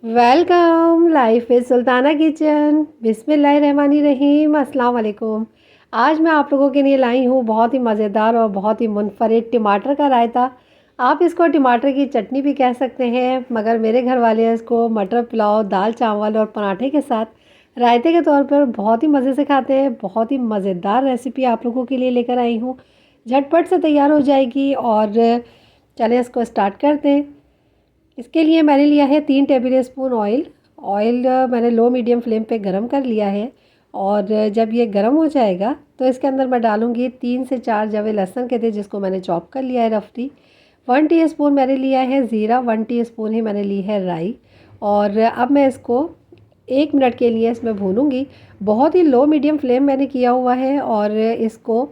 Welcome life is Sultana kitchen. बिस्मिल्लाहिर्रहमानिर्रहीम। अस्सलाम वालेकुम। आज मैं आप लोगों के लिए लाई हूँ बहुत ही मज़ेदार और बहुत ही मुनफरिद टमाटर का रायता। आप इसको टमाटर की चटनी भी कह सकते हैं, मगर मेरे घर वाले इसको मटर पुलाव, दाल चावल और पराठे के साथ रायते के तौर पर बहुत ही मज़े से खाते हैं। बहुत ही मज़ेदार रेसिपी आप लोगों के लिए लेकर आई हूँ, झटपट से तैयार हो जाएगी। और चलें इसको स्टार्ट करते हैं। इसके लिए मैंने लिया है 3 टेबल स्पून ऑयल। ऑयल मैंने लो मीडियम फ्लेम पे गरम कर लिया है। और जब ये गरम हो जाएगा तो इसके अंदर मैं डालूँगी 3 से 4 जवे लहसुन के थे, जिसको मैंने चॉप कर लिया है रफली। 1 टीस्पून मैंने लिया है ज़ीरा, 1 टीस्पून ही मैंने ली है राई। और अब मैं इसको 1 मिनट के लिए इसमें भूनूंगी। बहुत ही लो मीडियम फ्लेम मैंने किया हुआ है। और इसको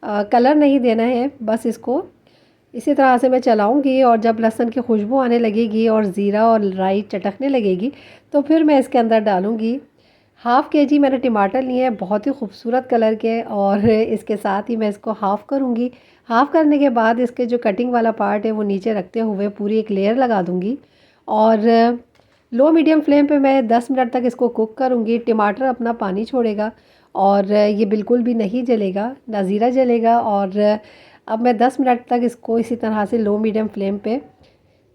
कलर नहीं देना है, बस इसको इसी तरह से मैं चलाऊंगी। और जब लहसुन की खुशबू आने लगेगी और ज़ीरा और राई चटकने लगेगी तो फिर मैं इसके अंदर डालूंगी हाफ़ के जी मैंने टमाटर लिए हैं, बहुत ही खूबसूरत कलर के। और इसके साथ ही मैं इसको हाफ़ करूंगी। हाफ़ करने के बाद इसके जो कटिंग वाला पार्ट है वो नीचे रखते हुए पूरी एक लेयर लगा दूंगी। और लो मीडियम फ्लेम पे मैं 10 मिनट तक इसको कुक करूंगी। टमाटर अपना पानी छोड़ेगा और ये बिल्कुल भी नहीं जलेगा, ना ज़ीरा जलेगा। और अब मैं 10 मिनट तक इसको इसी तरह से लो मीडियम फ्लेम पे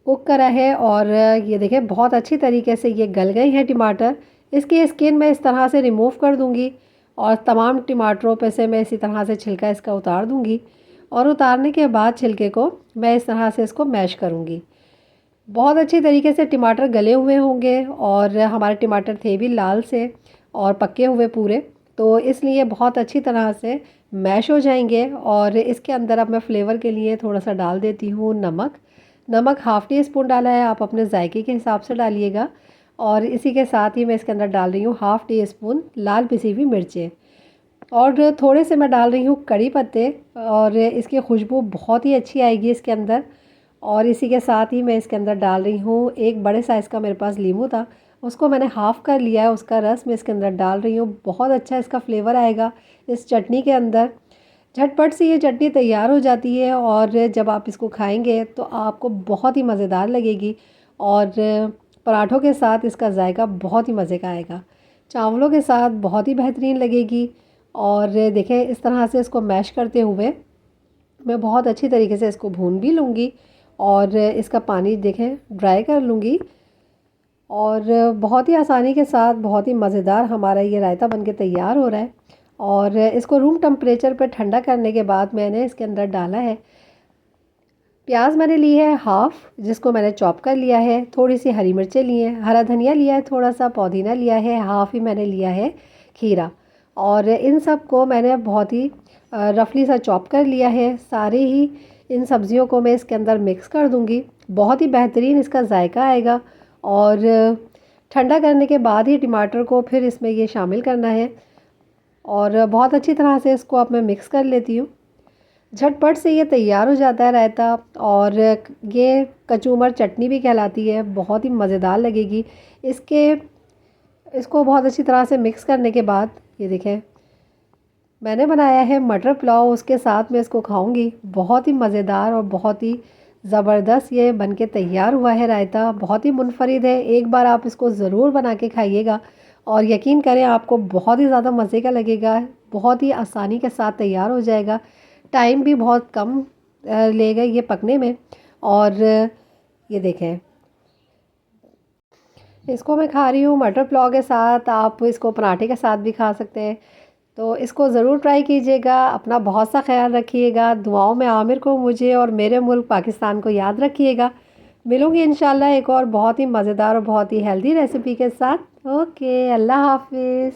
कुक करा है। और ये देखें बहुत अच्छी तरीके से ये गल गई हैं टमाटर। इसकी स्किन मैं इस तरह से रिमूव कर दूंगी और तमाम टमाटरों पे से मैं इसी तरह से छिलका इसका उतार दूंगी। और उतारने के बाद छिलके को मैं इस तरह से इसको मैश करूंगी। बहुत अच्छी तरीके से टमाटर गले हुए होंगे और हमारे टमाटर थे भी लाल से और पके हुए पूरे, तो इसलिए बहुत अच्छी तरह से मैश हो जाएंगे। और इसके अंदर अब मैं फ्लेवर के लिए थोड़ा सा डाल देती हूँ नमक। नमक हाफ़ टी स्पून डाला है, आप अपने जायके के हिसाब से डालिएगा। और इसी के साथ ही मैं इसके अंदर डाल रही हूँ हाफ़ टी स्पून लाल पिसी हुई मिर्चें। और थोड़े से मैं डाल रही हूँ कड़ी पत्ते, और इसकी खुशबू बहुत ही अच्छी आएगी इसके अंदर। और इसी के साथ ही मैं इसके अंदर डाल रही हूँ एक बड़े साइज़ का मेरे पास नींबू था, उसको मैंने हाफ़ कर लिया है, उसका रस मैं इसके अंदर डाल रही हूँ। बहुत अच्छा इसका फ्लेवर आएगा इस चटनी के अंदर। झटपट से ये चटनी तैयार हो जाती है और जब आप इसको खाएंगे तो आपको बहुत ही मज़ेदार लगेगी। और पराठों के साथ इसका जायका बहुत ही मज़े का आएगा, चावलों के साथ बहुत ही बेहतरीन लगेगी। और देखें इस तरह से इसको मैश करते हुए मैं बहुत अच्छी तरीके से इसको भून भी लूँगी और इसका पानी देखें ड्राई कर लूँगी। और बहुत ही आसानी के साथ बहुत ही मज़ेदार हमारा ये रायता बनके तैयार हो रहा है। और इसको रूम टेम्परेचर पर ठंडा करने के बाद मैंने इसके अंदर डाला है प्याज। मैंने ली है हाफ़, जिसको मैंने चॉप कर लिया है। थोड़ी सी हरी मिर्चें ली हैं, हरा धनिया लिया है, थोड़ा सा पुदीना लिया है, हाफ़ ही मैंने लिया है खीरा। और इन सब को मैंने बहुत ही रफली सा चॉप कर लिया है। सारे ही इन सब्जियों को मैं इसके अंदर मिक्स कर दूंगी। बहुत ही बेहतरीन इसका जायका आएगा। और ठंडा करने के बाद ही टमाटर को फिर इसमें ये शामिल करना है। और बहुत अच्छी तरह से इसको अब मैं मिक्स कर लेती हूँ। झटपट से ये तैयार हो जाता है रायता। और ये कचूमर चटनी भी कहलाती है, बहुत ही मज़ेदार लगेगी। इसके इसको बहुत अच्छी तरह से मिक्स करने के बाद ये देखें मैंने बनाया है मटर पुलाव, उसके साथ मैं इसको खाऊंगी। बहुत ही मज़ेदार और बहुत ही ज़बरदस्त ये बनके तैयार हुआ है रायता। बहुत ही मुनफरिद है, एक बार आप इसको ज़रूर बना के खाइएगा और यकीन करें आपको बहुत ही ज़्यादा मज़े का लगेगा। बहुत ही आसानी के साथ तैयार हो जाएगा, टाइम भी बहुत कम लेगा ये पकने में। और ये देखें इसको मैं खा रही हूँ मटर पुलाव के साथ, आप इसको पराठे के साथ भी खा सकते हैं। तो इसको ज़रूर ट्राई कीजिएगा। अपना बहुत सा ख्याल रखिएगा, दुआओं में आमिर को, मुझे और मेरे मुल्क पाकिस्तान को याद रखिएगा। मिलूँगी इंशाल्लाह एक और बहुत ही मज़ेदार और बहुत ही हेल्दी रेसिपी के साथ। ओके, अल्लाह हाफिज़।